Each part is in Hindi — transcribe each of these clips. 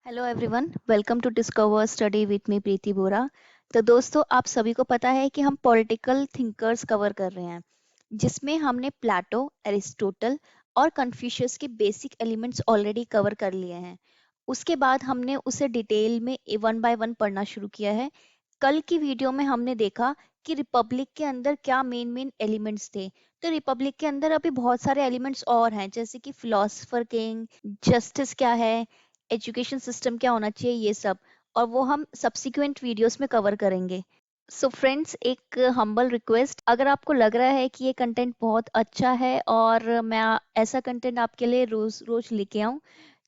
Hello everyone, welcome to discover study with me Preeti Bora. तो दोस्तों, आप सभी को पता है कि हम पॉलिटिकल थिंकर्स कवर कर रहे हैं, जिसमें हमने प्लेटो, एरिस्टोटल और कन्फ्यूशियस के बेसिक एलिमेंट्स ऑलरेडी कवर कर लिए हैं। उसके बाद हमने उसे डिटेल में वन बाय वन पढ़ना शुरू किया है। कल की वीडियो में हमने देखा कि रिपब्लिक के अंदर क्या मेन मेन एलिमेंट्स थे। तो रिपब्लिक के अंदर अभी बहुत सारे एलिमेंट्स और हैं, जैसे कि फिलोसफर किंग, जस्टिस क्या है, एजुकेशन सिस्टम क्या होना चाहिए, ये सब। और वो हम सब्सिक्वेंट वीडियोस में कवर करेंगे। सो फ्रेंड्स, एक हम्बल रिक्वेस्ट, अगर आपको लग रहा है कि ये कंटेंट बहुत अच्छा है और मैं ऐसा कंटेंट आपके लिए रोज रोज लेके आऊं,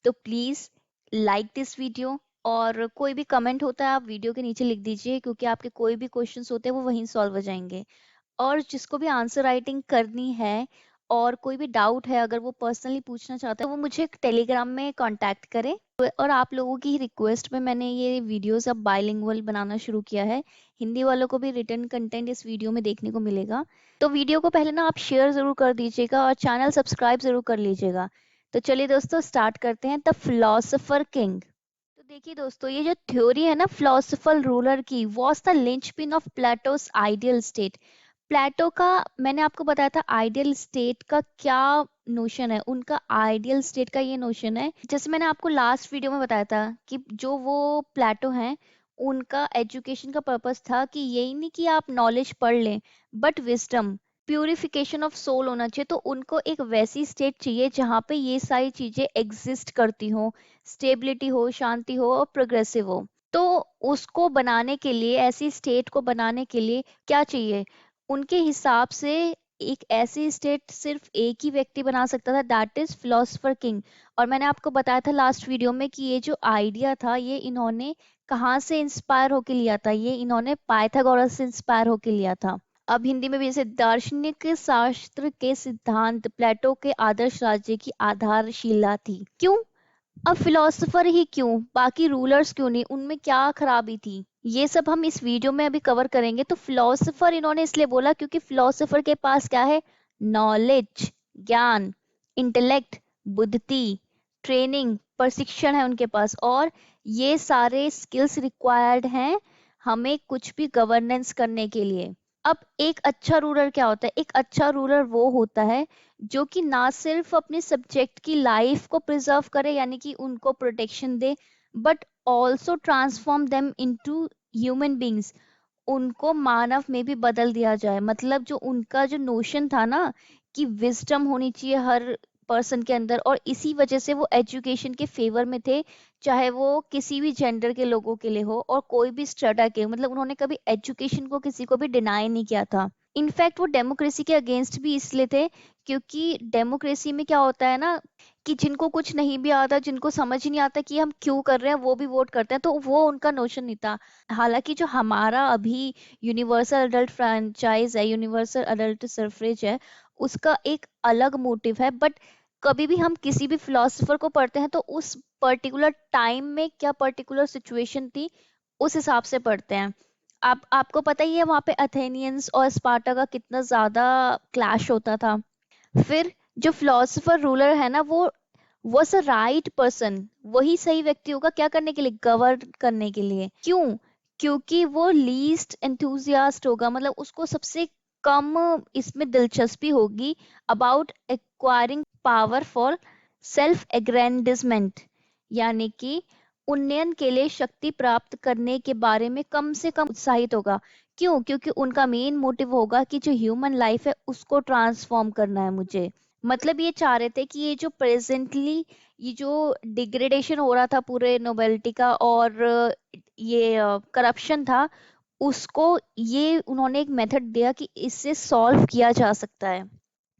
तो प्लीज लाइक दिस वीडियो। और कोई भी कमेंट होता है आप वीडियो के नीचे लिख दीजिए, क्योंकि आपके कोई भी क्वेश्चंस होते हैं वो वहीं सॉल्व हो जाएंगे। और जिसको भी आंसर राइटिंग करनी है और कोई भी डाउट है, अगर वो पर्सनली पूछना चाहता है, वो मुझे टेलीग्राम में कांटेक्ट करे। और आप लोगों की रिक्वेस्ट पे मैंने ये वीडियोस अब बाइलिंगुअल बनाना शुरू किया है। हिंदी वालों को भी रिटर्न कंटेंट इस वीडियो में देखने को मिलेगा। तो वीडियो को पहले ना आप शेयर जरूर कर दीजिएगा और चैनल सब्सक्राइब जरूर कर लीजिएगा। तो चलिए दोस्तों, स्टार्ट करते हैं। The philosopher king. तो देखिए दोस्तों, ये जो थ्योरी है ना फिलोसफल रूलर की, was the linchpin of Plato's ideal state. Plato का, मैंने आपको बताया था आइडियल स्टेट का क्या नोशन है। उनका आइडियल स्टेट का ये नोशन है, जैसे मैंने आपको लास्ट वीडियो में बताया था कि जो वो प्लेटो हैं, उनका एजुकेशन का पर्पस था कि यही नहीं कि आप नॉलेज पढ़ लें, but wisdom, purification of soul होना चाहिए। तो उनको एक वैसी स्टेट चाहिए जहाँ पे ये सारी चीजें एग्जिस्ट करती हो, स्टेबिलिटी हो, शांति हो और प्रोग्रेसिव हो। तो उसको बनाने के लिए, ऐसी स्टेट को बनाने के लिए क्या चाहिए उनके हिसाब से? एक ऐसी स्टेट सिर्फ एक ही व्यक्ति बना सकता था, दैट इज फिलोसफर किंग। और मैंने आपको बताया था लास्ट वीडियो में कि ये जो आइडिया था, ये इन्होंने कहाँ से इंस्पायर होके लिया था? ये इन्होंने पाइथागोरस से इंस्पायर होके लिया था। अब हिंदी में भी जैसे, दार्शनिक शास्त्र के सिद्धांत प्लेटो के आदर्श राज्य की आधारशिला थी। क्यों? अब फिलोसफर ही क्यों, बाकी रूलर्स क्यों नहीं? उनमें क्या खराबी थी? ये सब हम इस वीडियो में अभी कवर करेंगे। तो फिलोसफर इन्होंने इसलिए बोला क्योंकि फिलोसफर के पास क्या है? नॉलेज, ज्ञान, इंटेलेक्ट, बुद्धि, ट्रेनिंग, प्रशिक्षण है उनके पास। और ये सारे स्किल्स रिक्वायर्ड हैं हमें कुछ भी गवर्नेंस करने के लिए। अब एक अच्छा रूलर क्या होता है? एक अच्छा रूलर वो होता है जो कि ना सिर्फ अपने सब्जेक्ट की लाइफ को प्रिजर्व करे, यानी कि उनको protection they, but also transform them into human beings. उनको मानव में भी बदल दिया जाए। मतलब जो उनका जो नोशन था ना, कि विजडम होनी चाहिए हर पर्सन के अंदर, और इसी वजह से वो एजुकेशन के फेवर में थे, चाहे वो किसी भी जेंडर के लोगों के लिए हो और कोई भी स्ट्रेटा के। मतलब उन्होंने कभी एजुकेशन को किसी को भी डिनाई नहीं किया था। इनफैक्ट वो डेमोक्रेसी के अगेंस्ट भी इसलिए थे, क्योंकि डेमोक्रेसी में क्या होता है ना, कि जिनको कुछ नहीं भी आता, जिनको समझ ही नहीं आता कि हम क्यों कर रहे हैं, वो भी वोट करते हैं। तो वो उनका नोशन नहीं था। हालांकि जो हमारा अभी यूनिवर्सल अडल्ट फ्रेंचाइज है, यूनिवर्सल अडल्ट सफरेज है, उसका एक अलग मोटिव है। बट कभी भी हम किसी भी फिलोसफर को पढ़ते हैं तो उस पर्टिकुलर टाइम में क्या पर्टिकुलर सिचुएशन थी, उस हिसाब से पढ़ते हैं। आपको पता ही है वहां पे अथेनियंस और स्पार्टा का कितना ज्यादा क्लैश होता था। फिर जो फिलोसफर रूलर है ना, वो वॉज अ राइट पर्सन, वही सही व्यक्ति होगा क्या करने के लिए? गवर्न करने के लिए। क्यों? क्योंकि वो लीस्ट एंथुजियास्ट होगा, मतलब उसको सबसे कम इसमें दिलचस्पी होगी about acquiring power for self aggrandisement, यानी कि उन्नयन के लिए शक्ति प्राप्त करने के बारे में कम से कम उत्साहित होगा। क्यों? क्योंकि उनका मेन मोटिव होगा कि जो ह्यूमन लाइफ है उसको ट्रांसफॉर्म करना है मुझे। मतलब ये चाह रहे थे कि ये जो प्रेजेंटली ये जो डिग्रेडेशन हो रहा था पूरे नोबेलिटी का, और ये करप्शन था, उसको ये उन्होंने एक मेथड दिया कि इससे सॉल्व किया जा सकता है।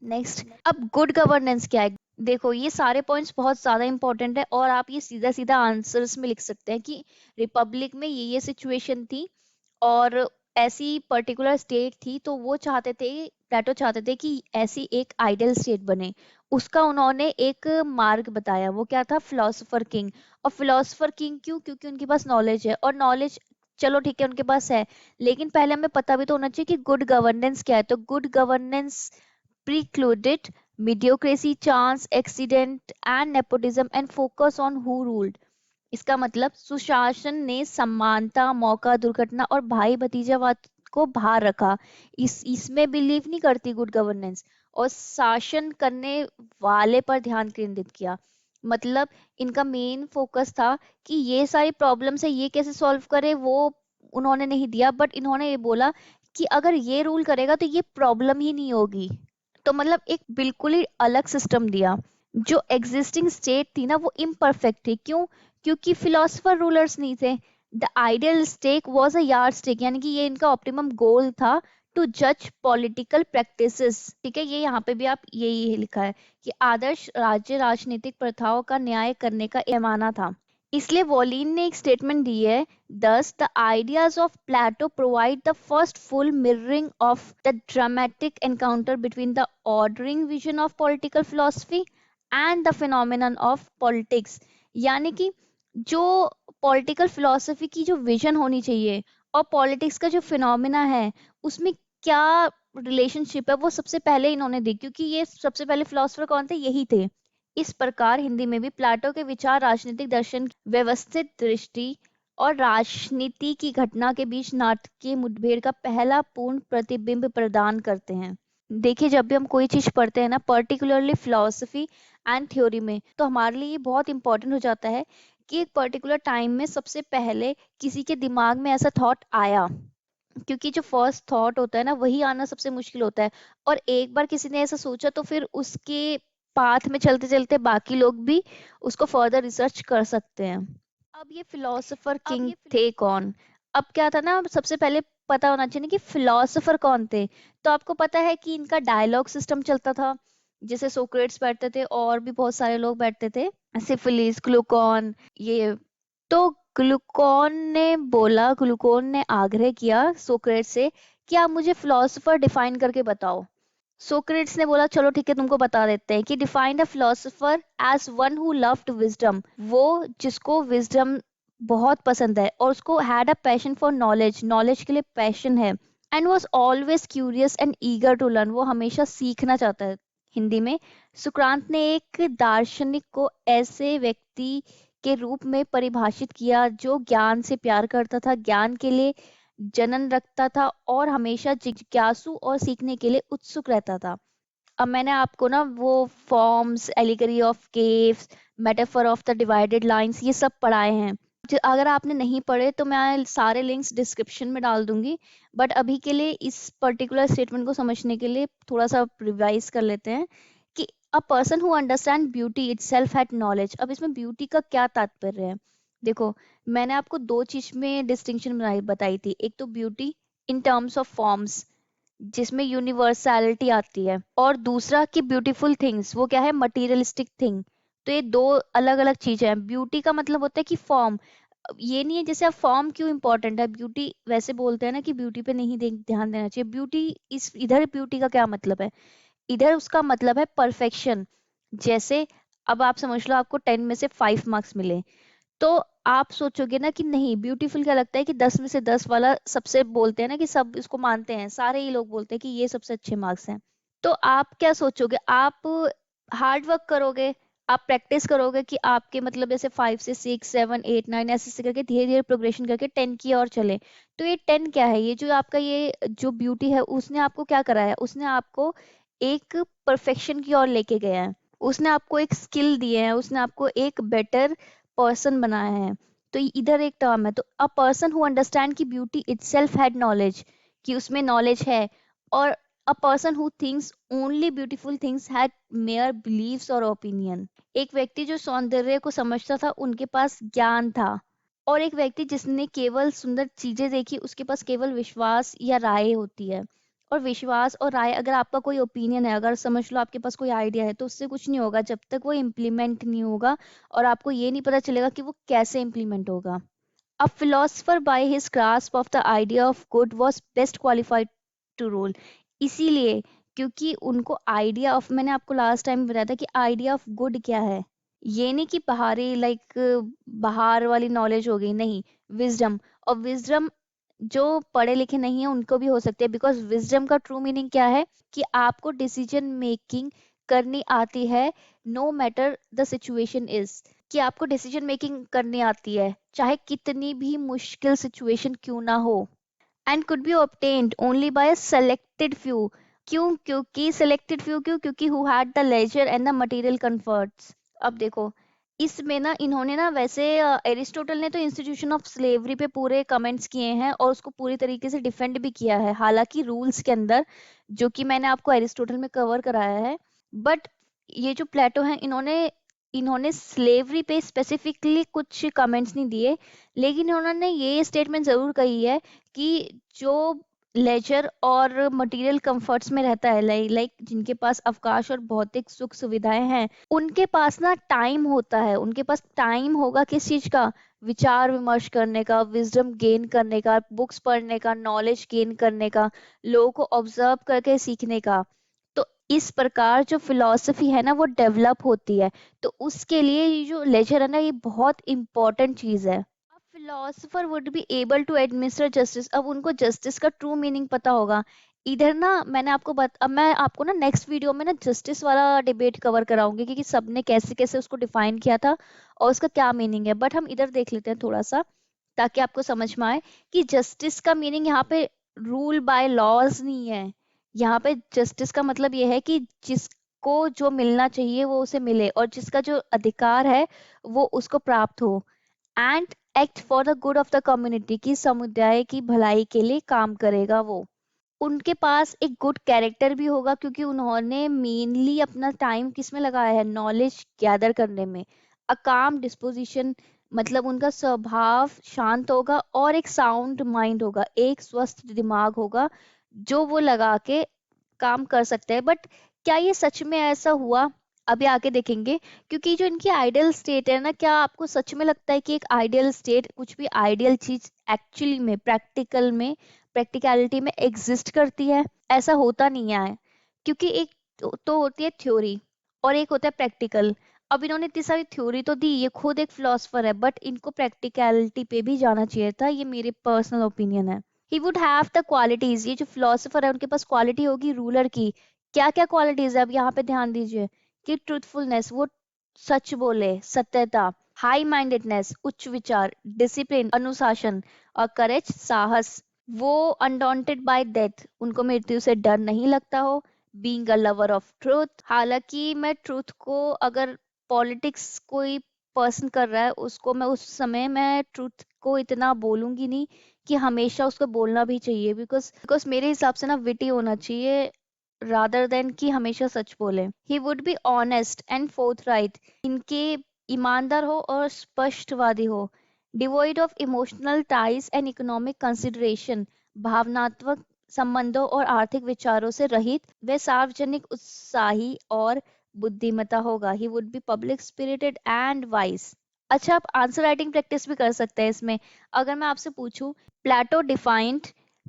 नेक्स्ट, अब गुड गवर्नेंस क्या है? देखो, ये सारे पॉइंट्स बहुत ज्यादा इंपॉर्टेंट है और आप ये सीधा सीधा आंसर्स में लिख सकते हैं कि रिपब्लिक में ये सिचुएशन थी और ऐसी पर्टिकुलर स्टेट थी, तो वो चाहते थे, प्लेटो चाहते थे कि ऐसी एक आइडियल स्टेट बने। उसका उन्होंने एक मार्ग बताया, वो क्या था? Philosopher king. और फिलोसोफर किंग क्यों? क्योंकि उनके पास नॉलेज है। और नॉलेज, चलो ठीक है उनके पास है, लेकिन पहले हमें पता भी तो होना चाहिए कि गुड गवर्नेंस क्या है। तो good governance precluded mediocrity, chance, accident, and nepotism, and focus on who ruled. इसका मतलब सुशासन ने समानता, मौका, दुर्घटना और भाई भतीजावाद को बाहर रखा। इस इसमें बिलीव नहीं करती गुड गवर्नेंस, और शासन करने वाले पर ध्यान केंद्रित किया। मतलब इनका मेन फोकस था कि ये सारी प्रॉब्लम्स है ये कैसे सॉल्व करे, वो उन्होंने नहीं दिया, बट इन्होंने ये बोला कि अगर ये रूल करेगा तो ये प्रॉब्लम ही नहीं होगी। तो मतलब एक बिल्कुल ही अलग सिस्टम दिया। जो एग्जिस्टिंग स्टेट थी ना वो इम्परफेक्ट थी। क्यों? क्योंकि फिलोसफर रूलर्स नहीं थे। The ideal state was a yardstick, यानी कि ये इनका ऑप्टिमम गोल था टू जज पॉलिटिकल प्रैक्टिसेस। ठीक है, ये यहाँ पे भी आप यही लिखा है कि आदर्श राज्य राजनीतिक प्रथाओं का न्याय करने का पैमाना था। इसलिए वॉलिन ने एक स्टेटमेंट दी है, thus the ideas of Plato provide the first full mirroring of the dramatic encounter between the ordering vision of political philosophy and the phenomenon of politics। यानी कि जो पॉलिटिकल फिलोसफी की जो विजन होनी चाहिए और पॉलिटिक्स का जो फिनोमिना है उसमें क्या रिलेशनशिप है, वो सबसे पहले इन्होंने दी, क्योंकि ये सबसे पहले फिलोसफर कौन थे? यही थे। इस प्रकार हिंदी में भी प्लाटो के विचार राजनीतिक दर्शन, व्यवस्थित दृष्टि और राजनीति की घटना के बीच नाटकीय मुठभेड़ का पहला पूर्ण प्रतिबिंब प्रदान करते हैं। देखिए, जब भी हम कोई चीज पढ़ते हैं ना, पर्टिकुलरली फिलोसफी एंड थ्योरी में, तो हमारे लिए ये बहुत इंपॉर्टेंट हो जाता है कि एक पर्टिकुलर टाइम में सबसे पहले किसी के दिमाग में ऐसा थॉट आया। क्योंकि जो फर्स्ट थॉट होता है ना वही आना सबसे मुश्किल होता है, और एक बार किसी ने ऐसा सोचा तो फिर उसके पाथ में चलते चलते बाकी लोग भी उसको फर्दर रिसर्च कर सकते हैं। अब ये फिलोसोफर किंग थे कौन? अब क्या था ना, सबसे पहले पता होना चाहिए कि फिलोसोफर कौन थे। तो आपको पता है कि इनका डायलॉग सिस्टम चलता था, जैसे सोक्रेट्स बैठते थे और भी बहुत सारे लोग बैठते थे, सिफिलिस, ग्लूकॉन, ये। तो ग्लूकोन ने आग्रह किया सोक्रेट से कि आप मुझे फिलोसोफर डिफाइन करके बताओ। सोक्रेट्स ने बोला चलो ठीक है, तुमको बता देते हैं कि define the philosopher as one who loved wisdom, वो जिसको विजडम बहुत पसंद है और उसको had a passion for knowledge, knowledge के लिए पैशन है, and was always curious and eager to learn, वो हमेशा सीखना चाहता है। हिंदी में सुक्रांत ने एक दार्शनिक को ऐसे व्यक्ति के रूप में परिभाषित किया जो ज्ञान से प्यार करता था, ज्ञान के लिए जनन रखता था और हमेशा जिज्ञासु और सीखने के लिए उत्सुक रहता था। अब मैंने आपको ना वो forms, allegory of caves, metaphor of the divided lines, ये सब पढ़ाए हैं। अगर आपने नहीं पढ़े तो मैं सारे लिंक्स डिस्क्रिप्शन में डाल दूंगी, बट अभी के लिए इस पर्टिकुलर स्टेटमेंट को समझने के लिए थोड़ा सा रिवाइज कर लेते हैं कि अ person who understand beauty itself had knowledge. अब इसमें ब्यूटी का क्या तात्पर्य है? देखो, मैंने आपको दो चीज में डिस्टिंक्शन बताई थी। एक तो beauty in terms of forms, जिसमें यूनिवर्सैलिटी आती है, और दूसरा कि ब्यूटीफुल थिंग्स, वो क्या है? Materialistic thing. तो ये दो अलग अलग चीजें हैं। ब्यूटी का मतलब होता है कि फॉर्म, ये नहीं है जैसे अब फॉर्म क्यों इंपॉर्टेंट है, ब्यूटी वैसे बोलते हैं ना कि ब्यूटी पे नहीं ध्यान देना चाहिए। ब्यूटी इस इधर ब्यूटी का क्या मतलब है? इधर उसका मतलब है परफेक्शन। जैसे अब आप समझ लो आपको 10 में से 5 मार्क्स मिले, तो आप सोचोगे ना कि नहीं, ब्यूटीफुल क्या लगता है कि 10 में से 10 वाला सबसे बोलते हैं ना कि सब इसको मानते हैं, सारे ही लोग बोलते हैं कि ये सबसे अच्छे मार्क्स हैं। तो आप क्या सोचोगे? आप हार्ड वर्क करोगे, आप प्रैक्टिस करोगे कि आपके मतलब जैसे 5 से 6 7 8 9 ऐसे ऐसे करके धीरे धीरे प्रोग्रेशन करके 10 की ओर चले। तो ये 10 क्या है? ये जो आपका ये जो ब्यूटी है उसने आपको क्या करा है? उसने आपको एक परफेक्शन की ओर लेके गया है, उसने आपको एक स्किल दिए है, उसने आपको एक बेटर पर्सन बनाया है। तो इधर एक टर्म है, तो अ पर्सन हु अंडरस्टैंड की ब्यूटी इटसेल्फ हैड नॉलेज, कि उसमें नॉलेज है। और a person who thinks only beautiful things had mere beliefs और ओपिनियन, एक व्यक्ति जो सौंदर्य को समझता था उनके पास ज्ञान था। और एक व्यक्ति जिसने केवल सुंदर चीजें देखी उसके पास केवल विश्वास या राय होती है। और विश्वास और राय, अगर आपका कोई ओपिनियन है, अगर समझ लो आपके पास कोई आइडिया है, तो उससे कुछ नहीं होगा जब तक वो इम्प्लीमेंट नहीं होगा और आपको ये नहीं पता चलेगा कि वो कैसे इम्प्लीमेंट होगा। A philosopher by his grasp of the idea of good was best qualified to rule। इसीलिए, क्योंकि उनको आइडिया ऑफ, मैंने आपको लास्ट टाइम बताया था कि आइडिया ऑफ गुड क्या है। ये नहीं कि बाहरी लाइक बाहर वाली नॉलेज हो गई, नहीं, विजडम। और विजडम जो पढ़े लिखे नहीं है उनको भी हो सकती है, बिकॉज विजडम का ट्रू मीनिंग क्या है? कि आपको डिसीजन मेकिंग करनी आती है, no matter the situation is. कि आपको डिसीजन मेकिंग करनी आती है, चाहे कितनी भी मुश्किल सिचुएशन क्यों ना हो, and could be obtained only by a selected few। क्यों? क्योंकि selected few, क्योंकि who had the leisure and the material comforts। अब देखो, इसमें ना इन्होंने ना वैसे एरिस्टोटल ने तो इंस्टीट्यूशन ऑफ स्लेवरी पे पूरे कमेंट्स किए हैं और उसको पूरी तरीके से डिफेंड भी किया है, हालांकि रूल्स के अंदर, जो कि मैंने आपको एरिस्टोटल में कवर कराया है। बट ये जो प्लेटो हैं, इन्होंने इन्होंने स्लेवरी पे स्पेसिफिकली कुछ कमेंट्स नहीं दिए, लेकिन उन्होंने ये स्टेटमेंट जरूर कही है कि जो लेजर और मटेरियल कंफर्ट्स में रहता है, लाइक जिनके पास अवकाश और भौतिक सुख सुविधाएं हैं, उनके पास ना टाइम होता है, उनके पास टाइम होगा किस चीज का? विचार विमर्श करने का, विजडम गेन करने का, बुक्स पढ़ने का, नॉलेज गेन करने का, लोगों को ऑब्जर्व करके सीखने का। तो इस प्रकार जो फिलॉसफी है ना वो डेवलप होती है। तो उसके लिए ये जो लेजर है ना, ये बहुत इंपॉर्टेंट चीज है। Philosopher would be able to administer justice. अब उनको जस्टिस का ट्रू मीनिंग पता होगा। इधर ना अब मैं आपको ना नेक्स्ट वीडियो में ना जस्टिस वाला डिबेट कवर कराऊंगी कि सबने कैसे कैसे उसको डिफाइन किया था और उसका क्या मीनिंग है। बट हम इधर देख लेते हैं थोड़ा सा, ताकि आपको समझ में आए कि जस्टिस का मीनिंग यहाँ पे रूल बाय लॉज नहीं है। यहाँ पे जस्टिस का मतलब ये है कि जिसको जो मिलना चाहिए वो उसे मिले, और जिसका जो अधिकार है वो उसको प्राप्त हो। And act for the good of the community, की समुदाय की भलाई के लिए काम करेगा वो। उनके पास एक गुड कैरेक्टर भी होगा, क्योंकि उन्होंने मेनली अपना टाइम किस में लगाया है? नॉलेज गैदर करने में। अ काम डिस्पोजिशन, मतलब उनका स्वभाव शांत होगा, और एक साउंड माइंड होगा, एक स्वस्थ दिमाग होगा जो वो लगा के काम कर सकते हैं। बट क्या ये सच में ऐसा हुआ? अभी आके देखेंगे। क्योंकि जो इनकी आइडियल स्टेट है ना, क्या आपको सच में लगता है कि एक आइडियल स्टेट, कुछ भी आइडियल चीज एक्चुअली में प्रैक्टिकलिटी में एग्जिस्ट करती है? ऐसा होता नहीं है। क्योंकि एक तो होती है थ्योरी और एक होता है प्रैक्टिकल। अब इन्होंने इतनी सारी थ्योरी तो दी, ये खुद एक फिलोसफर है, बट इनको प्रैक्टिकलिटी पे भी जाना चाहिए था, ये मेरे पर्सनल ओपिनियन है। He would have the qualities, ये जो फिलोसफर है उनके पास क्वालिटी होगी रूलर की। क्या क्या क्वालिटीज है? अब यहाँ पे ध्यान दीजिए कि ट्रूथफुलनेस, वो सच बोले, सत्यता, हाई माइंडेडनेस, उच्च विचार, डिसिप्लिन, अनुशासन, और करेज, साहस, वो अनडॉन्टेड बाय डेथ, उनको मृत्यु से डर नहीं लगता हो, being a lover of truth. हालांकि मैं ट्रूथ को, अगर पॉलिटिक्स कोई पर्सन कर रहा है उसको, मैं उस समय मैं ट्रूथ को इतना बोलूंगी नहीं, कि हमेशा उसको बोलना भी चाहिए, बिकॉज बिकॉज मेरे हिसाब से ना विटी होना चाहिए रादर देन कि हमेशा सच बोले। He would be honest and forthright, इनके ईमानदार हो और स्पष्टवादी हो, devoid of emotional ties and economic consideration, भावनात्मक संबंधों और आर्थिक विचारों से रहित, वे सार्वजनिक उत्साही और बुद्धिमता होगा। ही would B public spirited and wise. अच्छा, आप आंसर राइटिंग प्रैक्टिस भी कर सकते हैं इसमें। अगर मैं आपसे पूछूं, प्लेटो defined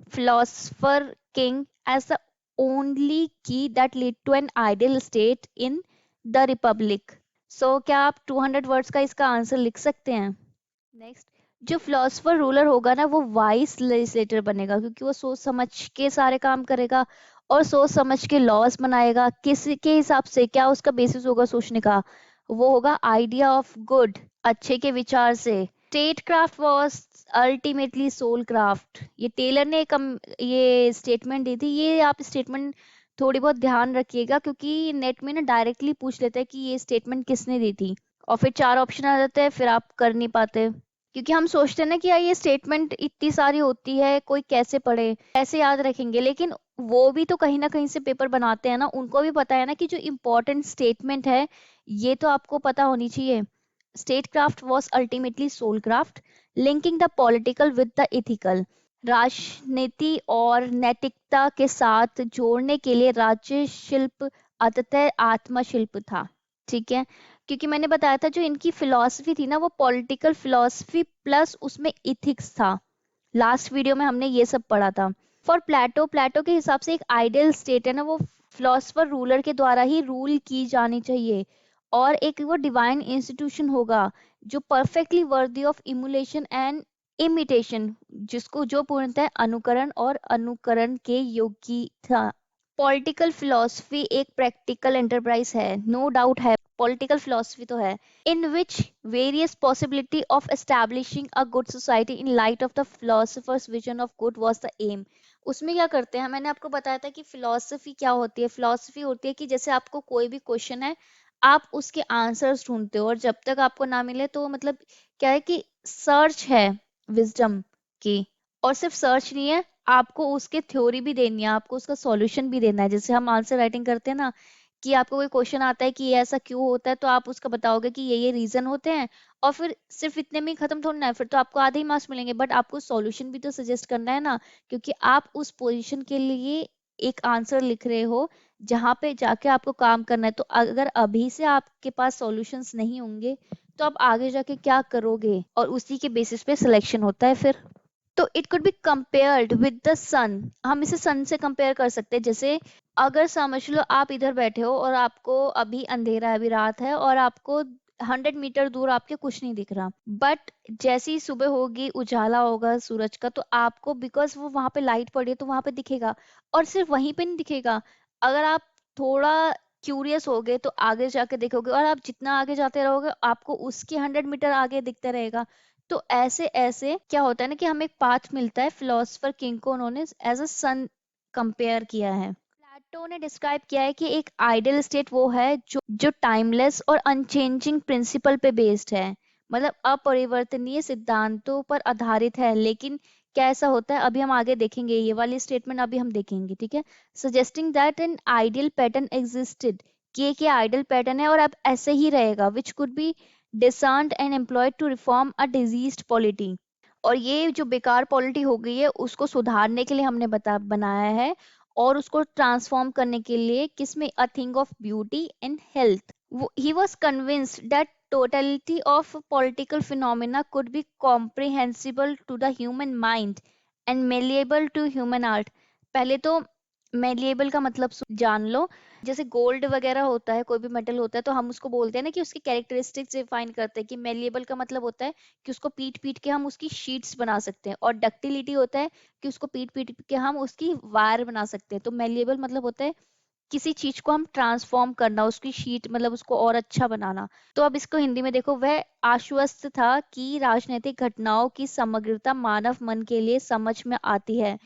philosopher king as the only key that lead to an ideal state in the republic। सो क्या आप 200 वर्ड्स का इसका आंसर लिख सकते हैं? नेक्स्ट, जो फिलोसफर रूलर होगा ना वो वाइस लेजिस्लेटर बनेगा, क्योंकि वो सोच समझ के सारे काम करेगा और सोच समझ के लॉज बनाएगा। किसी के हिसाब से क्या उसका बेसिस होगा सोचने का? वो होगा आइडिया ऑफ गुड, अच्छे के विचार से। Statecraft was ultimately soulcraft, ये टेलर ने ये स्टेटमेंट दी थी। ये आप स्टेटमेंट थोड़ी बहुत ध्यान रखिएगा, क्योंकि नेट में ना डायरेक्टली पूछ लेते हैं कि ये स्टेटमेंट किसने दी थी, और फिर 4 ऑप्शन आ जाते हैं, फिर आप कर नहीं पाते। क्योंकि हम सोचते हैं ना कि यार ये स्टेटमेंट इतनी सारी होती है, कोई कैसे पढ़े, कैसे याद रखेंगे, लेकिन वो भी तो कहीं ना कहीं से पेपर बनाते हैं ना, उनको भी पता है ना कि जो इम्पोर्टेंट स्टेटमेंट है ये तो आपको पता होनी चाहिए। statecraft was ultimately soulcraft, linking the political with the ethical, राजनीति और नैतिकता के साथ जोड़ने के लिए राज्य शिल्प अतः आत्मा शिल्प था। ठीक है, क्योंकि मैंने बताया था जो इनकी फिलॉसफी थी ना वो पॉलिटिकल फिलॉसफी प्लस उसमें इथिक्स था। लास्ट वीडियो में हमने ये सब पढ़ा था। फॉर प्लेटो, प्लेटो के हिसाब से एक आइडियल स्टेट है ना वो फिलोसफर रूलर के द्वारा ही रूल की जानी चाहिए, और एक वो डिवाइन इंस्टीट्यूशन होगा जो perfectly worthy of emulation and imitation, जिसको जो पूर्णतः अनुकरण और अनुकरण के योग्य था। पॉलिटिकल फिलॉसफी एक प्रैक्टिकल एंटरप्राइज है, नो डाउट है, पॉलिटिकल फिलोसफी तो है, in which various possibility of establishing a good society in light of the philosopher's vision of good was the aim। उसमें क्या करते हैं, मैंने आपको बताया था कि फिलोसफी क्या होती है। फिलोसफी होती है कि जैसे आपको कोई भी क्वेश्चन है, आप उसके आंसर्स ढूंढते हो, और जब तक आपको ना मिले तो मतलब क्या है कि सर्च है विजडम की। और सिर्फ सर्च नहीं है, आपको उसके थ्योरी भी देनी है, आपको उसका सॉल्यूशन भी देना है। जैसे हम आंसर राइटिंग करते हैं ना, कि आपको कोई क्वेश्चन आता है कि ये ऐसा क्यों होता है, तो आप उसका बताओगे कि ये रीजन होते हैं, और फिर सिर्फ इतने में ही खत्म थोड़ा ना है, फिर तो आपको आधे ही मार्क्स मिलेंगे, बट आपको सॉल्यूशन भी तो सजेस्ट करना है ना, क्योंकि आप उस पोजीशन के लिए एक आंसर लिख रहे हो जहां पे जाके आपको काम करना है। तो अगर अभी से आपके पास सॉल्यूशंस नहीं होंगे, तो आप आगे जाके क्या करोगे, और उसी के बेसिस पे सिलेक्शन होता है फिर। तो it could be compared with the sun, हम इसे सन से कंपेयर कर सकते हैं। जैसे अगर समझ लो आप इधर बैठे हो और आपको अभी अंधेरा है, अभी रात है, और आपको 100 मीटर दूर आपके कुछ नहीं दिख रहा, बट जैसी ही सुबह होगी, उजाला होगा सूरज का, तो आपको, बिकॉज वो वहां पे लाइट पड़ी है, तो वहां पे दिखेगा। और सिर्फ वहीं पे नहीं दिखेगा, अगर आप थोड़ा क्यूरियस हो गए तो आगे जाके देखोगे, और आप जितना आगे जाते रहोगे आपको उसके 100 मीटर आगे दिखता रहेगा। तो ऐसे ऐसे क्या होता है ना, कि हमें एक पाथ मिलता है। फिलोसफर किंग को उन्होंने एज अ सन कंपेयर किया है। प्लेटो ने डिस्क्राइब किया है कि एक आइडियल स्टेट वो है जो जो टाइमलेस और अनचेंजिंग प्रिंसिपल पे बेस्ड है, मतलब अपरिवर्तनीय सिद्धांतों पर आधारित है। लेकिन क्या ऐसा होता है, अभी हम आगे देखेंगे, ये वाली स्टेटमेंट अभी हम देखेंगे, ठीक है। Suggesting that an ideal pattern existed, कि एक ये आइडियल पैटर्न है और अब ऐसे ही रहेगा, which could be discerned and employed to reform a diseased polity. और ये जो बेकार पॉलिटी हो गई है उसको सुधारने के लिए हमने बनाया है, और उसको ट्रांसफॉर्म करने के लिए किसमें, a thing of beauty and health. He was convinced that totality of political phenomena could be comprehensible to the human mind and malleable to human art। पहले तो malleable का मतलब जान लो। जैसे गोल्ड वगैरह होता है, कोई भी मेटल होता है, तो हम उसको बोलते हैं ना कि उसकी कैरेक्टरिस्टिक्स डिफाइन करते हैं, कि मेलिएबल का मतलब होता है कि उसको पीट पीट के हम उसकी शीट्स बना सकते हैं, और डक्टिलिटी होता है कि उसको पीट पीट के हम उसकी वायर बना सकते हैं। तो मेलिएबल मतलब होता है किसी चीज को हम ट्रांसफॉर्म करना, उसकी शीट मतलब उसको और अच्छा बनाना। तो अब इसको हिंदी में देखो, वह आश्वस्त था कि राजनीतिक घटनाओं की समग्रता मानव मन के लिए समझ में आती है,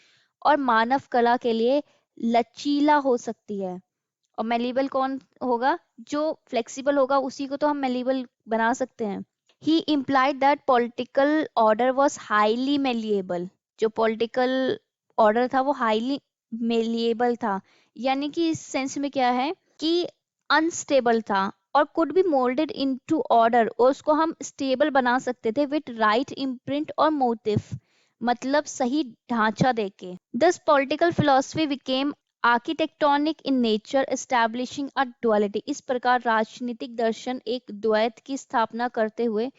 और मानव कला के लिए लचीला हो सकती है। और मेलिबल कौन होगा, जो फ्लेक्सिबल होगा उसी को तो हम मेलिबल बना सकते हैं। ही implied that political order was highly malleable, जो पॉलिटिकल ऑर्डर था वो हाईली मेलिएबल था, यानी कि इस सेंस में क्या है कि अनस्टेबल था, और could be moulded into order, और उसको हम स्टेबल बना सकते थे विद राइट इम्प्रिंट और मोटिव, मतलब सही ढांचा देके। This political philosophy became architectonic in nature establishing a duality. इस प्रकार राजनीतिक दर्शन एक द्वैत की स्थापना करते हुए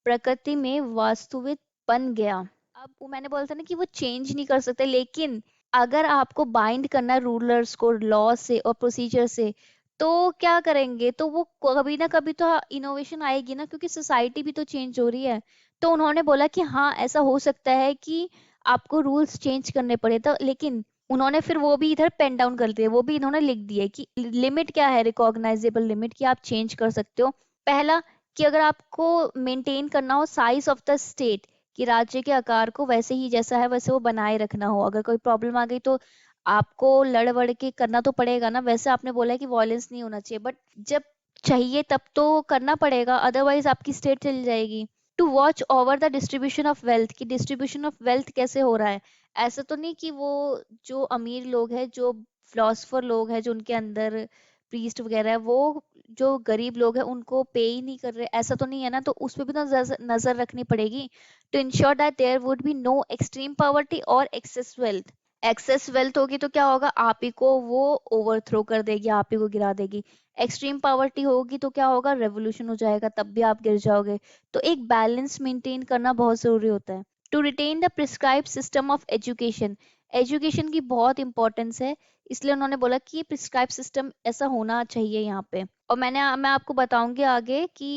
प्रकृति में वास्तविक बन गया। अब वो मैंने बोला था ना कि वो चेंज नहीं कर सकते, लेकिन अगर आपको बाइंड करना है रूलर्स को लॉ से और प्रोसीजर से, तो क्या करेंगे, तो वो कभी ना कभी तो इनोवेशन आएगी ना, क्योंकि सोसाइटी भी तो चेंज हो रही है। तो उन्होंने बोला कि हाँ ऐसा हो सकता है कि आपको रूल्स चेंज करने पड़े, तो लेकिन उन्होंने फिर वो भी इधर पेन डाउन कर दिए, वो भी इन्होंने लिख दिए कि लिमिट क्या है, रिकॉग्नाइजेबल लिमिट, कि आप चेंज कर सकते हो। पहला, कि अगर आपको मेंटेन करना हो साइज ऑफ द स्टेट, कि राज्य के आकार को वैसे ही जैसा है वैसे वो बनाए रखना हो, अगर कोई प्रॉब्लम आ गई तो आपको लड़ वड़ के करना तो पड़ेगा ना। वैसे आपने बोला है कि वॉयलेंस नहीं होना चाहिए, बट जब चाहिए तब तो करना पड़ेगा, अदरवाइज आपकी स्टेट चली जाएगी। To watch over the distribution of wealth, की डिस्ट्रीब्यूशन ऑफ वेल्थ कैसे हो रहा है। ऐसा तो नहीं कि वो जो अमीर लोग हैं, जो फिलोसफर लोग हैं, जो उनके अंदर प्रीस्ट वगैरह है, वो जो गरीब लोग हैं उनको पे ही नहीं कर रहे, ऐसा तो नहीं है ना। तो उस पर भी तो नजर रखनी पड़ेगी, to ensure that there would be no extreme poverty और एक्सेस वेल्थ। एक्सेस वेल्थ होगी तो क्या होगा, आप ही को वो ओवरथ्रो कर देगी, आप ही को गिरा देगी। एक्सट्रीम पॉवर्टी होगी तो क्या होगा, रेवोल्यूशन हो जाएगा, तब भी आप गिर जाओगे। तो एक बैलेंस मेंटेन करना बहुत जरूरी होता है। To retain the prescribe system of education, education की बहुत इंपॉर्टेंस है, इसलिए उन्होंने बोला कि ये प्रिस्क्राइब सिस्टम ऐसा होना चाहिए यहाँ पे। और मैं आपको बताऊंगी आगे कि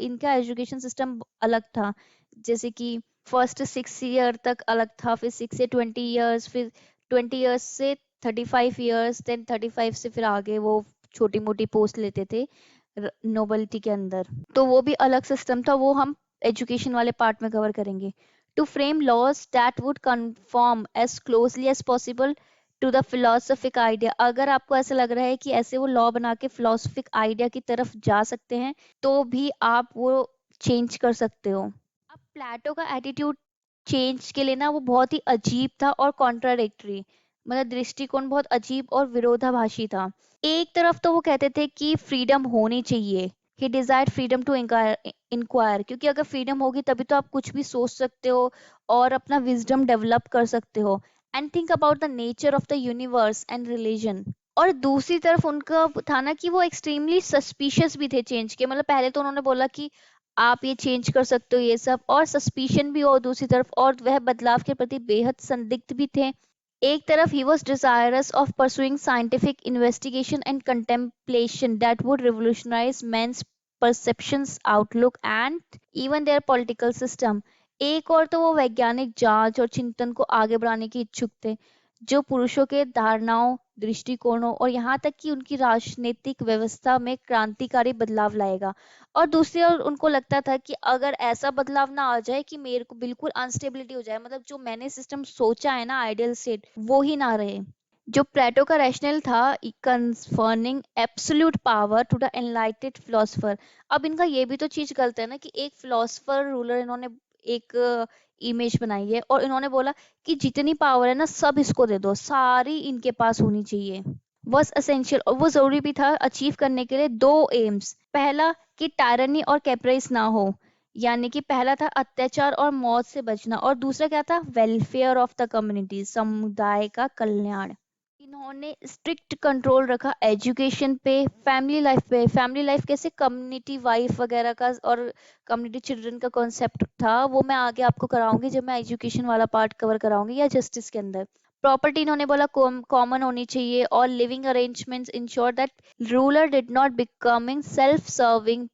इनका एजुकेशन सिस्टम अलग था। जैसे कि फर्स्ट 6 ईयर तक अलग था, फिर 6 से 20 ईयर्स, फिर 20 ईयर्स से 35 ईयर्स, देन 35 से फिर आगे वो छोटी मोटी पोस्ट लेते थे। नोबलिटी के अंदर, तो वो भी अलग सिस्टम था, वो हम एजुकेशन वाले पार्ट में कवर करेंगे। To frame laws that would conform as closely as possible to the philosophic idea. अगर आपको ऐसा लग रहा है कि ऐसे वो लॉ बना के फिलोसफिक आइडिया की तरफ जा सकते हैं, तो भी आप वो चेंज कर सकते हो। अब प्लेटो का एटीट्यूड चेंज के लिए ना वो बहुत ही अजीब था और कॉन्ट्राडिक्टरी, मतलब दृष्टिकोण बहुत अजीब और विरोधाभासी था। एक तरफ तो वो कहते थे कि फ्रीडम होनी चाहिए, ही डिजायर्ड फ्रीडम टू इंक्वायर, क्योंकि अगर फ्रीडम होगी तभी तो आप कुछ भी सोच सकते हो और अपना विजडम डेवलप कर सकते हो, and think about the nature of the universe and religion. और दूसरी तरफ उनका था ना कि वो एक्सट्रीमली सस्पिशियस भी थे चेंज के, मतलब पहले तो उन्होंने बोला कि आप ये चेंज कर सकते हो ये सब, और सस्पिशन भी हो दूसरी तरफ, और वह बदलाव के प्रति बेहद संदिग्ध भी थे। एक तरफ he was desirous of pursuing scientific investigation and contemplation that would revolutionize men's perceptions, outlook and even their political system। एक और तो वो वैज्ञानिक जांच और चिंतन को आगे बढ़ाने के इच्छुक थे, जो पुरुषों के धारणाओं, दृष्टिकोणों और यहाँ तक कि उनकी राजनीतिक व्यवस्था में क्रांतिकारी बदलाव लाएगा। और दूसरी ओर उनको लगता था कि अगर ऐसा बदलाव ना आ जाए कि मेरे को बिल्कुल अनस्टेबिलिटी हो जाए, मतलब जो मैंने सिस्टम सोचा है ना आइडियल स्टेट, वो ही ना रहे। जो प्लेटो का रैशनल था concerning absolute power to the enlightened philosopher. अब इनका ये भी तो चीज गलत है ना कि एक फिलोसफर रूलर इन्होंने एक इमेज बनाई है और इन्होंने बोला कि जितनी पावर है ना सब इसको दे दो, सारी इनके पास होनी चाहिए। वॉज असेंशियल, और वो जरूरी भी था अचीव करने के लिए दो एम्स। पहला कि टायरनी और कैप्राइस ना हो, यानी कि पहला था अत्याचार और मौत से बचना, और दूसरा क्या था, वेलफेयर ऑफ द कम्युनिटी, समुदाय का कल्याण। इन्होंने स्ट्रिक्ट कंट्रोल रखा एजुकेशन पे, फैमिली लाइफ पे। फैमिली लाइफ कैसे, कम्युनिटी वाइफ वगैरह का और कम्युनिटी चिल्ड्रन का कॉन्सेप्ट था, वो मैं आगे आपको कराऊंगी जब मैं एजुकेशन वाला पार्ट कवर कराऊंगी या जस्टिस के अंदर। प्रॉपर्टी इन्होंने बोला कॉमन होनी चाहिए, और living arrangements ensure that ruler did not becoming self serving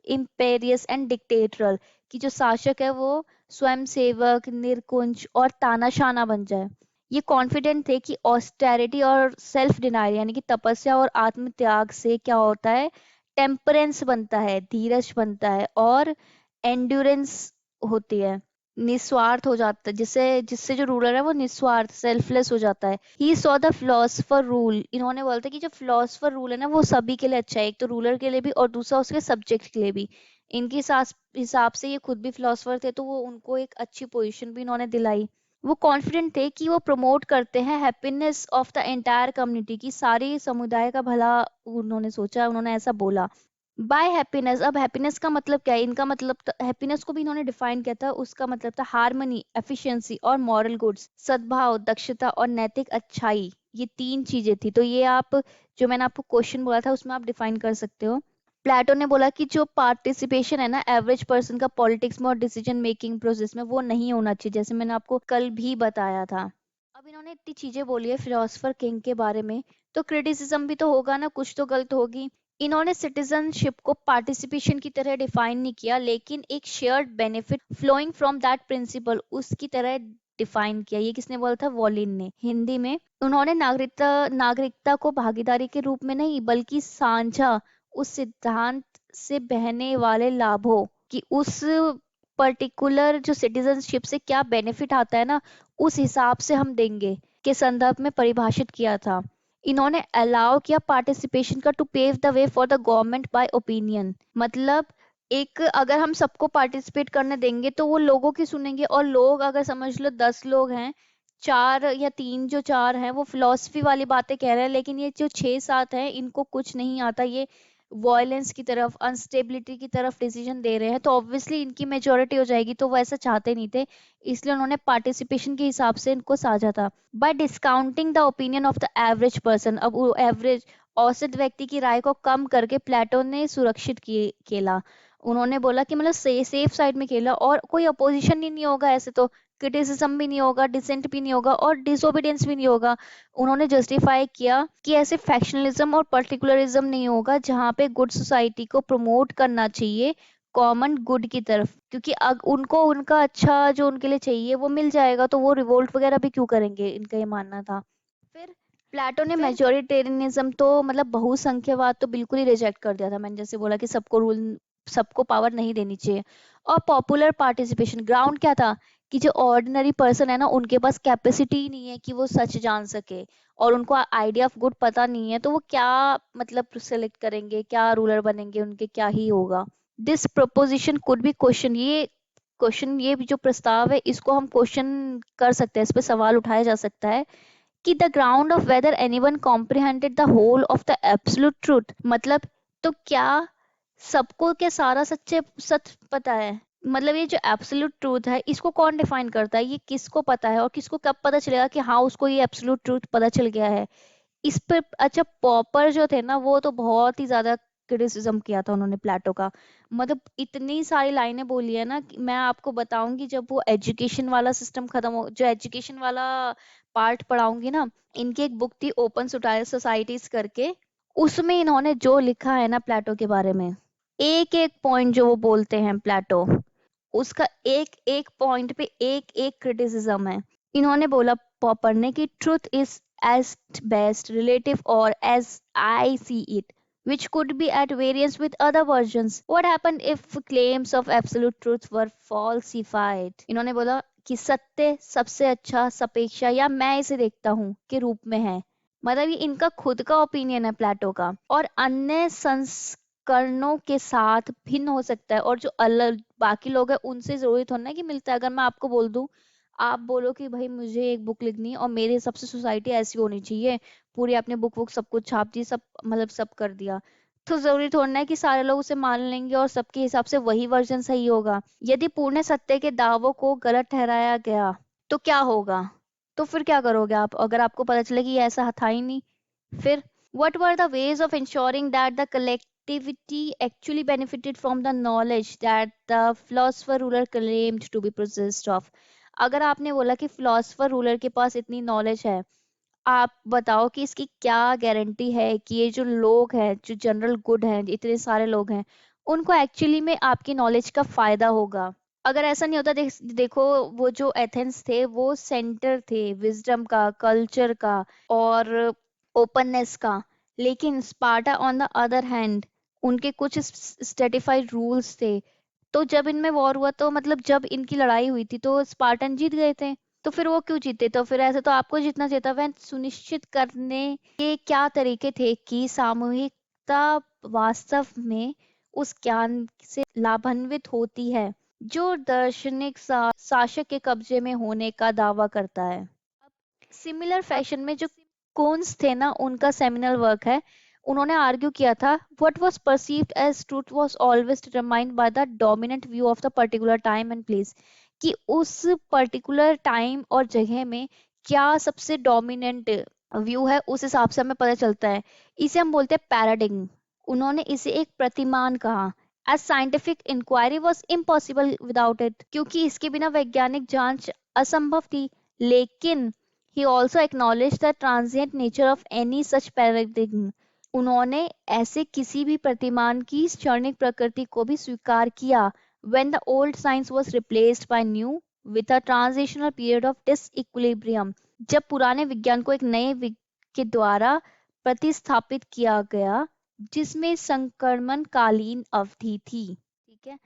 imperious and dictatorial, कि जो शासक है वो स्वयं सेवक, निरकुंज और तानाशाह ना बन जाए। ये कॉन्फिडेंट थे कि ऑस्टेरिटी और सेल्फ डिनायल, यानी कि तपस्या और आत्म त्याग से क्या होता है, टेम्परेंस बनता है, धीरज बनता है, और एंड्योरेंस होती है, निस्वार्थ हो जाता है, जिससे जिससे जो रूलर है वो निस्वार्थ सेल्फलेस हो जाता है। He saw the philosopher rule, इन्होंने बोला था कि जो फिलोसफर रूल है ना वो सभी के लिए अच्छा है, एक तो रूलर के लिए भी और दूसरा उसके सब्जेक्ट के लिए भी। इनके हिसाब से ये खुद भी फिलोसफर थे, तो वो उनको एक अच्छी पोजीशन भी इन्होंने दिलाई। वो कॉन्फिडेंट थे कि वो प्रमोट करते हैं happiness of the entire community, की सारी समुदाय का भला उन्होंने सोचा, उन्होंने ऐसा बोला। बाय हैप्पीनेस, अब हैप्पीनेस का मतलब क्या है, इनका मतलब हैप्पीनेस को भी इन्होंने डिफाइन किया था, उसका मतलब था हार्मनी, एफिशिएंसी और मॉरल गुड्स, सद्भाव, दक्षता और नैतिक अच्छाई। ये तीन चीजें थी, तो ये आप जो मैंने आपको क्वेश्चन बोला था उसमें आप डिफाइन कर सकते हो। प्लेटो ने बोला कि जो पार्टिसिपेशन है ना एवरेज पर्सन का पॉलिटिक्स में और डिसीजन मेकिंग प्रोसेस में, वो नहीं होना चाहिए, जैसे मैंने आपको कल भी बताया था। अब इन्होंने इतनी चीजें बोली है फिलोसफर किंग के बारे में, तो क्रिटिसिज्म भी तो होगा ना, कुछ तो गलत होगी। इन्होंने सिटीजनशिप को पार्टिसिपेशन की तरह डिफाइन नहीं किया, लेकिन एक shared benefit flowing from that principle उसकी तरह डिफाइन किया। ये किसने बोला था, वॉलिन ने, हिंदी में। उन्होंने नागरिकता नागरिकता को भागीदारी के रूप में नहीं, बल्कि साझा उस सिद्धांत से बहने वाले लाभों की, उस पर्टिकुलर जो सिटीजनशिप से क्या बेनिफिट आता है ना, उस हिसाब से हम देंगे के संदर्भ में परिभाषित किया था। इन्होंने अलाउ किया पार्टिसिपेशन का to pave the way for the government by opinion, मतलब एक अगर हम सबको पार्टिसिपेट करने देंगे तो वो लोगों की सुनेंगे, और लोग अगर समझ लो 10 लोग हैं, चार या तीन जो चार हैं वो फिलॉसफी वाली बातें कह रहे हैं, लेकिन ये जो 6-7 हैं इनको कुछ नहीं आता, ये वॉयलेंस की तरफ, अनस्टेबिलिटी की तरफ डिसीजन दे रहे हैं, तो ऑब्वियसली इनकी मेजोरिटी हो जाएगी, तो वो ऐसा चाहते नहीं थे, इसलिए उन्होंने पार्टिसिपेशन के हिसाब से इनको साझा था। Bye discounting the opinion of the average person, अब वो एवरेज औसत व्यक्ति की राय को कम करके प्लेटो ने सुरक्षित किए खेला। उन्होंने बोला कि मतलब सेफ साइड में खेला, और कोई अपोजिशन ही नहीं होगा, ऐसे तो क्रिटिसिज्म भी नहीं होगा, डिसेंट भी नहीं होगा और डिसोबीडियंस भी नहीं होगा। उन्होंने जस्टिफाई किया कि ऐसे फैक्शनलिज्म और पर्टिकुलरिज्म नहीं होगा, जहाँ पे गुड सोसाइटी को प्रमोट करना चाहिए कॉमन गुड की तरफ, क्योंकि उनको उनका अच्छा जो उनके लिए चाहिए वो मिल जाएगा, तो वो रिवोल्ट वगैरह भी क्यों करेंगे, इनका ये मानना था। फिर प्लेटो ने फिर मेजोरिटेरियनिज्म तो मतलब बहुसंख्यवाद तो बिल्कुल ही रिजेक्ट कर दिया था। मैंने जैसे बोला कि सबको रूल, सबको पावर नहीं देनी चाहिए। और पॉपुलर पार्टिसिपेशन ग्राउंड क्या था कि जो ऑर्डिनरी पर्सन है ना, उनके पास कैपेसिटी ही नहीं है कि वो सच जान सके, और उनको आइडिया ऑफ गुड पता नहीं है, तो वो क्या मतलब सेलेक्ट करेंगे, क्या रूलर बनेंगे, उनके क्या ही होगा। This preposition could be question, ये क्वेश्चन, ये भी जो प्रस्ताव है इसको हम क्वेश्चन कर सकते हैं, इस पे सवाल उठाया जा सकता है कि the ground of whether anyone comprehended the whole of the absolute truth, मतलब तो क्या सबको क्या सारा सच्चे सच पता है? मतलब ये जो एब्सोल्यूट ट्रूथ है इसको कौन डिफाइन करता है, ये किसको पता है, और किसको कब पता चलेगा कि हाँ उसको ये एब्सोल्यूट ट्रूथ पता चल गया है? इस पे अच्छा, पॉपर जो थे ना वो तो बहुत ही ज्यादा क्रिटिसिज्म किया था उन्होंने प्लेटो का। मतलब इतनी सारी लाइनें बोली है ना कि मैं आपको बताऊंगी जब वो एजुकेशन वाला सिस्टम खत्म हो, जो एजुकेशन वाला पार्ट पढ़ाऊंगी ना। इनकी एक बुक थी ओपन सोसाइटीज करके, उसमें इन्होंने जो लिखा है ना प्लेटो के बारे में, एक एक पॉइंट जो वो बोलते हैं प्लेटो, उसका एक एक पॉइंट पे एक एक क्रिटिसिज्म है। इन्होंने बोला पॉपर ने कि truth is as best relative और as I see it which could be at variance with other versions. What happened if claims of absolute truth were falsified? इन्होंने बोला कि सत्य सबसे अच्छा सापेक्षा या मैं इसे देखता हूँ के रूप में है। मतलब ये इनका खुद का ओपिनियन है प्लेटो का, और अन्य संस्करणों के साथ भिन्न हो सकता है, और जो अलग बाकी लोग हैं उनसे जरूरी थोड़ा ना कि मिलता है। अगर मैं आपको बोल दूं, आप बोलो कि भाई मुझे एक बुक लिखनी है और मेरे हिसाब से सोसाइटी ऐसी होनी चाहिए, पूरी आपने बुक वुक सब कुछ छाप दी, सब मतलब सब कर दिया, तो जरूरी थोड़ा ना है कि सारे लोग उसे मान लेंगे और सबके हिसाब से वही वर्जन सही होगा। यदि पूर्ण सत्य के दावों को गलत ठहराया गया तो क्या होगा? तो फिर क्या करोगे आप अगर आपको पता चले कि ये ऐसा था ही नहीं? फिर what were the ways of ensuring that the collectivity actually benefited from the knowledge that the philosopher ruler claimed to be possessed of? अगर आपने बोला कि फिलोसफर रूलर के पास इतनी नॉलेज है, आप बताओ कि इसकी क्या गारंटी है कि ये जो लोग हैं, जो जनरल गुड हैं, इतने सारे लोग हैं, उनको एक्चुअली में आपकी नॉलेज का फायदा होगा? अगर ऐसा नहीं होता, देखो वो जो एथेंस थे वो सेंटर थे विजडम का, कल्चर का और ओपननेस का। लेकिन Sparta on the other hand, उनके कुछ स्टेटिफाइड रूल्स थे। तो जब इनमें वॉर हुआ, तो मतलब जब इनकी लड़ाई हुई थी तो स्पार्टन जीत गए थे, तो फिर वो क्यों जीते? तो फिर ऐसे तो आपको जीतना चाहिए था। वह सुनिश्चित करने के क्या तरीके थे कि सामूहिकता वास्तव में उस ज्ञान से लाभान्वित होती है जो दार्शनिक शासक के कब्जे में होने का दावा करता है। सिमिलर फैशन में जो कोन्स थे ना, उनका सेमिनल वर्क है, उन्होंने आर्ग्यू किया था what was perceived as truth was always determined by the dominant view of the particular time and place, कि उस पर्टिकुलर टाइम और जगह में क्या सबसे डोमिनेंट व्यू है उस हिसाब से हमें पता चलता है। इसे हम बोलते हैं पैराडिग्म। उन्होंने इसे एक प्रतिमान कहा, as scientific inquiry was impossible without it, क्योंकि इसके बिना वैज्ञानिक जांच असंभव थी। लेकिन he also acknowledged the transient nature of any such paradigm. उन्होंने ऐसे किसी भी प्रतिमान की क्षणिक प्रकृति को भी स्वीकार किया। when the old science was replaced by new with a transitional period of disequilibrium, जब पुराने विज्ञान को एक नए के द्वारा प्रतिस्थापित किया गया जिसमें संक्रमणकालीन अवधि थी। ठीक है।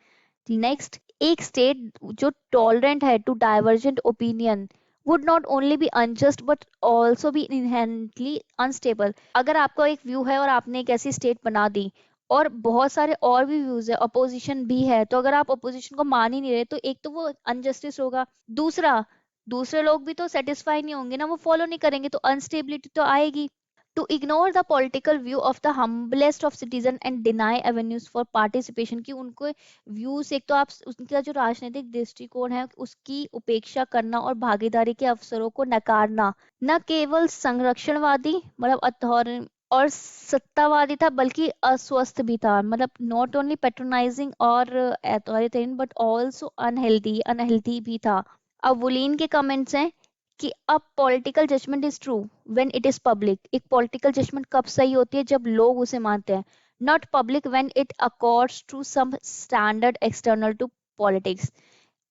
नेक्स्ट, एक स्टेट जो टॉलरेंट है to divergent opinion would not only be unjust but also be inherently unstable. अगर आपका एक व्यू है और आपने एक ऐसी स्टेट बना दी और बहुत सारे और भी व्यूज है, अपोजिशन भी है, तो अगर आप अपोजिशन को मान ही नहीं रहे तो एक तो वो अनजस्टिस होगा, दूसरा दूसरे लोग भी तो सेटिस्फाई नहीं होंगे ना, वो फॉलो नहीं करेंगे, तो अनस्टेबिलिटी तो आएगी। To ignore the political view of the humblest of citizen and deny avenues for participation, कि उनको व्यूज, एक तो आप उनका जो राजनीतिक दृष्टिकोण है उसकी उपेक्षा करना और भागीदारी के अवसरों को नकारना, न केवल संरक्षणवादी मतलब और सत्तावादी था, बल्कि अस्वस्थ भी था। मतलब नॉट ओनली पेट्रोनाइजिंग और authoritarian but also unhealthy unhealthy भी था। अब वुलीन के कमेंट्स हैं कि अब political judgement is true when it is public. एक पॉलिटिकल जजमेंट कब सही होती है? जब लोग उसे मानते हैं। Not public when it accords to some standard external to politics.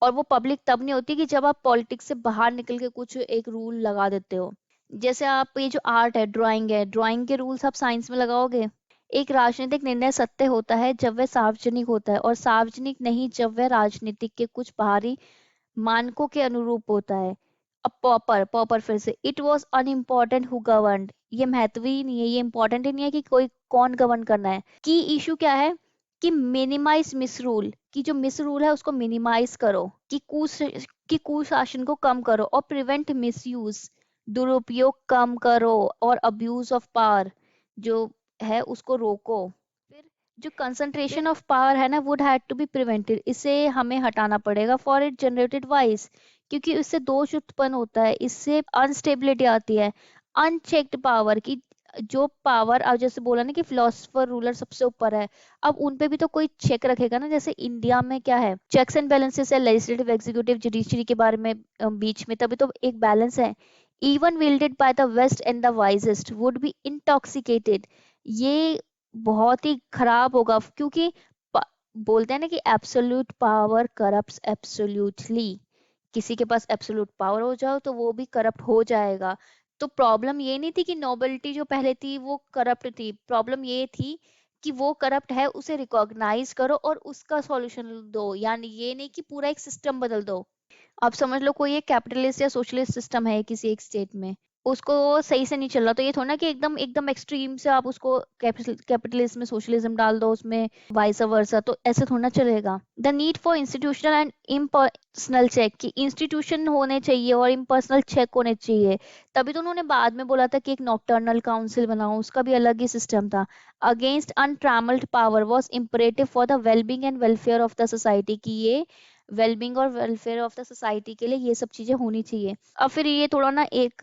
और वो पब्लिक तब नहीं होती कि जब आप पॉलिटिक्स से बाहर निकल के कुछ एक रूल लगा देते हो। जैसे आप ये जो आर्ट है, ड्राइंग के रूल्स आप साइंस में लगाओगे। एक राजनीतिक निर्णय सत्य होता है जब वह सार्वजनिक होता है, और सार्वजनिक नहीं जब वह राजनीतिक के कुछ बाहरी मानकों के अनुरूप होता है। अब पॉपर पॉपर फिर से, it was unimportant who governed, ये महत्व ही नहीं है, ये इंपॉर्टेंट ही नहीं है कि कोई कौन गवर्न करना है। की इशू क्या है कि मिनिमाइज मिसरूल, कि जो मिसरूल है उसको मिनिमाइज करो, कि कुशासन को कम करो, और प्रिवेंट मिसयूज, दुरुपयोग कम करो, और अब्यूज ऑफ पावर जो है उसको रोको। फिर जो कंसंट्रेशन ऑफ पावर है ना, would had to be prevented, इसे हमें हटाना पड़ेगा, फॉर इट जनरेटेड वाइस, क्योंकि इससे दोष उत्पन्न होता है, इससे अनस्टेबिलिटी आती है। अनचेक्ड पावर की, जो पावर अब जैसे बोला ना कि फिलोसफर रूलर सबसे ऊपर है, अब उन पे भी तो कोई चेक रखेगा ना। जैसे इंडिया में क्या है, चेक्स एंड बैलेंसेस है, लेजिस्लेटिव एग्जीक्यूटिव जुडिशरी के बारे में बीच में, तभी तो एक बैलेंस है। Even wielded by the west and the wisest would be intoxicated, ये बहुत ही खराब होगा, क्योंकि प- बोलते हैं ना कि एब्सोल्यूट पावर करप्ट्स एब्सोल्यूटली, किसी के पास एब्सोल्यूट पावर हो जाओ तो वो भी करप्ट हो जाएगा। तो प्रॉब्लम ये नहीं थी कि नोबेलिटी जो पहले थी वो करप्ट थी, प्रॉब्लम ये थी कि वो करप्ट है, उसे रिकॉग्नाइज करो और उसका सॉल्यूशन दो, यानी ये नहीं कि पूरा एक सिस्टम बदल दो। आप समझ लो कोई एक कैपिटलिस्ट या सोशलिस्ट सिस्टम है किसी एक स्टेट में, उसको सही से नहीं चल रहा, तो ये थोड़ा ना कि एकदम एकदम एक्सट्रीम से आप उसको कैपिटलिज्म में सोशलिज्म डाल दो उसमें, वाइस वर्सा, तो ऐसे थोड़ा ना चलेगा। The need for institutional and impersonal check, कि इंस्टीट्यूशन होने चाहिए और इम्पर्सनल चेक होने चाहिए। तभी तो उन्होंने बाद में बोला था कि एक नॉकटर्नल काउंसिल बनाओ, उसका भी अलग ही सिस्टम था। Against untrammelled power was imperative for the wellbeing and welfare of the society, की ये वेलबींग और वेलफेयर ऑफ द सोसाइटी के लिए ये सब चीजें होनी चाहिए। अब फिर ये थोड़ा ना एक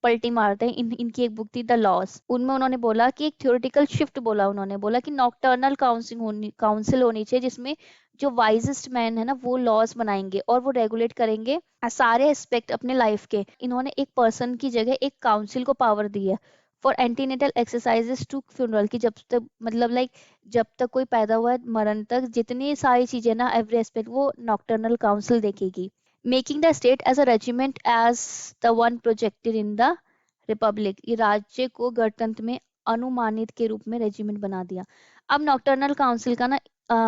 पलटी मारते हैं, इनकी एक बुक थी द लॉस, उनमें उन्होंने बोला कि एक थ्योरेटिकल शिफ्ट बोला, उन्होंने बोला कि नॉकटर्नल काउंसिल होनी चाहिए, जिसमें जो वाइजेस्ट मैन है ना वो लॉज बनाएंगे और वो रेगुलेट करेंगे सारे एस्पेक्ट अपने लाइफ के। इन्होंने एक पर्सन की जगह एक काउंसिल को पावर दी है for antenatal exercises to funeral, की जब तक मतलब लाइक जब तक कोई पैदा हुआ है मरण तक, जितनी सारी चीजें ना एवरी एस्पेक्ट वो नॉकटर्नल काउंसिल देखेगी। Making the state as a regiment as the one projected in the Republic, ये राज्य को गणतंत्र में अनुमानित के रूप में रेजिमेंट बना दिया। अब नॉकटर्नल काउंसिल का ना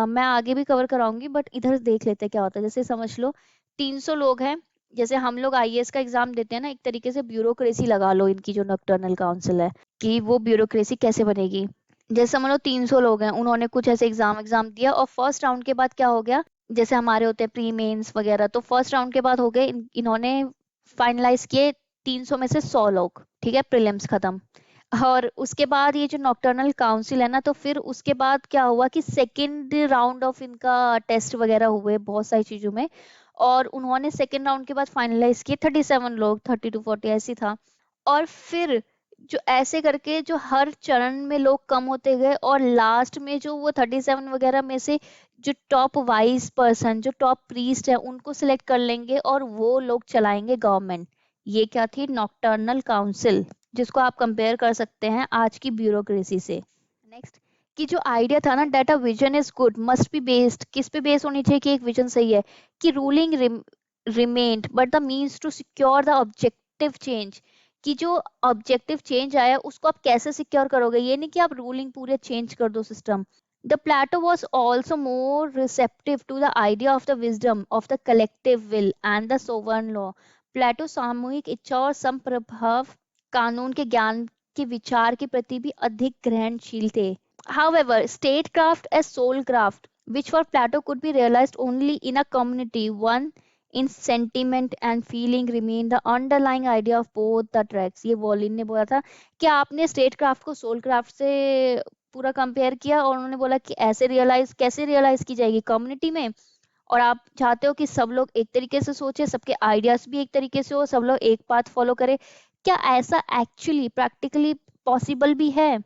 मैं आगे भी कवर कराऊंगी, बट इधर देख लेते हैं क्या होता है। जैसे समझ लो 300 लोग हैं, जैसे हम लोग आईएएस का एग्जाम देते हैं ना, एक तरीके से ब्यूरोक्रेसी लगा लो इनकी जो नॉकटर्नल काउंसिल है, कि वो ब्यूरोक्रेसी कैसे बनेगी। जैसे समझ लो 300 लोग हैं, उन्होंने कुछ ऐसे एग्जाम एग्जाम दिया, और फर्स्ट राउंड के बाद क्या हो गया, जैसे हमारे होते हैं प्री मेंस वगैरह, तो फर्स्ट राउंड के बाद हो गए इन्होंने फाइनलाइज किए 300 में से 100 लोग, ठीक है, प्रीलिम्स खत्म। और उसके बाद ये जो नॉकटर्नल काउंसिल है ना, तो फिर उसके बाद क्या हुआ कि सेकेंड राउंड ऑफ इनका टेस्ट वगैरह हुए बहुत सारी चीजों में, और उन्होंने सेकेंड राउंड के बाद फाइनलाइज किए 37 लोग, 30 to 40 ऐसी था। और फिर जो ऐसे करके जो हर चरण में लोग कम होते गए, और लास्ट में जो वो 37 वगैरह में से जो टॉप वाइज पर्सन, जो टॉप प्रीस्ट है, उनको सिलेक्ट कर लेंगे और वो लोग चलाएंगे गवर्नमेंट। ये क्या थी, नॉकटर्नल काउंसिल, जिसको आप कंपेयर कर सकते हैं आज की ब्यूरोक्रेसी से। नेक्स्ट, कि जो आइडिया था ना, data vision is good must be based, किस पे बेस होनी चाहिए कि एक विजन सही है, कि ruling remained but the means to secure the objective change, कि जो ऑब्जेक्टिव चेंज आया उसको आप कैसे सिक्योर करोगे, ये नहीं कि आप रूलिंग पूरे चेंज कर दो system. The Plato was also more receptive to the idea of the wisdom of the collective will and the sovereign law। प्लेटो सामूहिक इच्छा और संप्रभव कानून के ज्ञान के विचार के प्रति भी अधिक ग्रहणशील थे। However, statecraft as soulcraft, which for Plato could be realized only in a community, one in sentiment and feeling, remain the underlying idea of both the tracks। ये वॉलिन ने बोला था कि आपने स्टेट क्राफ्ट को सोल क्राफ्ट से पूरा कंपेयर किया, और उन्होंने बोला कि ऐसे रियलाइज कैसे रियलाइज की जाएगी कम्युनिटी में, और आप चाहते हो कि सब लोग एक तरीके से सोचे, सबके आइडियाज भी एक तरीके से हो, सब लोग एक पाथ फॉलो करें। क्या ऐसा एक्चुअली प्रैक्टिकली पॉसिबल भी है?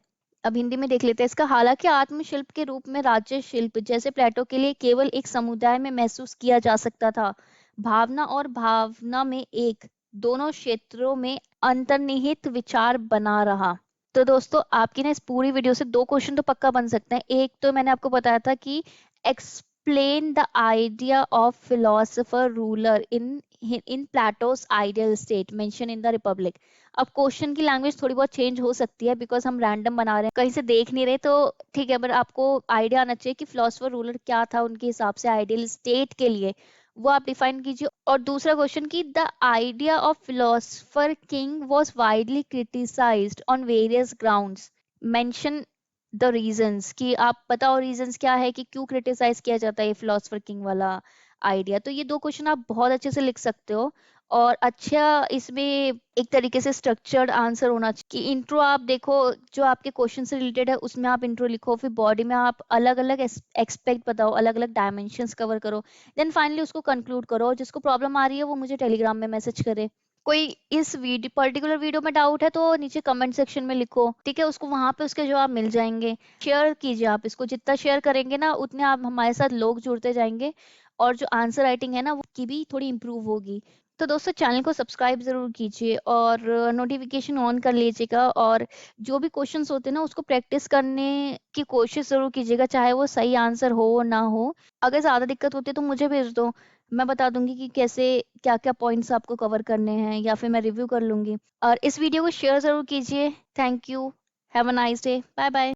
अब हिंदी में देख लेते हैं इसका। हालांकि आत्मशिल्प के रूप में राज्य शिल्प जैसे प्लेटो के लिए केवल एक समुदाय में महसूस किया जा सकता था, भावना और भावना में एक, दोनों क्षेत्रों में अंतर्निहित विचार बना रहा। तो दोस्तों आपकी ना इस पूरी वीडियो से दो क्वेश्चन तो पक्का बन सकते हैं। एक तो मैंने आपको बताया था कि explain the idea of philosopher ruler in Plato's ideal state mentioned in the Republic. अब क्वेश्चन की लैंग्वेज थोड़ी बहुत चेंज हो सकती है बिकॉज हम रैंडम बना रहे हैं, कहीं से देख नहीं रहे, तो ठीक है, बट आपको आइडिया आना चाहिए कि फिलोसफर रूलर क्या था उनके हिसाब से आइडियल स्टेट के लिए, वो आप डिफाइन कीजिए। और दूसरा क्वेश्चन कि the idea of philosopher king was widely criticised on various grounds, mention the reasons, कि आप बताओ रीजंस क्या है कि क्यों क्रिटिसाइज किया जाता है ये फिलोसफर किंग वाला आइडिया। तो ये दो क्वेश्चन आप बहुत अच्छे से लिख सकते हो। और अच्छा, इसमें एक तरीके से स्ट्रक्चर्ड आंसर होना चाहिए कि इंट्रो आप देखो, जो आपके क्वेश्चन से रिलेटेड है उसमें आप इंट्रो लिखो, फिर बॉडी में आप अलग अलग एक्सपेक्ट बताओ, अलग अलग डायमेंशंस कवर करो, देन फाइनली उसको कंक्लूड करो। जिसको प्रॉब्लम आ रही है वो मुझे टेलीग्राम में मैसेज करे। कोई इस वीडियो पर्टिकुलर वीडियो में डाउट है तो नीचे कमेंट सेक्शन में लिखो, ठीक है, उसको वहां पे उसके जवाब मिल जाएंगे। शेयर कीजिए आप इसको, जितना शेयर करेंगे ना उतने आप हमारे साथ लोग जुड़ते जाएंगे, और जो आंसर राइटिंग है ना वो की भी थोड़ी इंप्रूव होगी। तो दोस्तों चैनल को सब्सक्राइब जरूर कीजिए और नोटिफिकेशन ऑन कर लीजिएगा, और जो भी क्वेश्चंस होते हैं ना उसको प्रैक्टिस करने की कोशिश जरूर कीजिएगा, चाहे वो सही आंसर हो ना हो। अगर ज्यादा दिक्कत होती है तो मुझे भेज दो, मैं बता दूंगी कि कैसे क्या क्या पॉइंट्स आपको कवर करने हैं, या फिर मैं रिव्यू कर लूंगी। और इस वीडियो को शेयर जरूर कीजिए। Thank you. Have a nice day. Bye bye.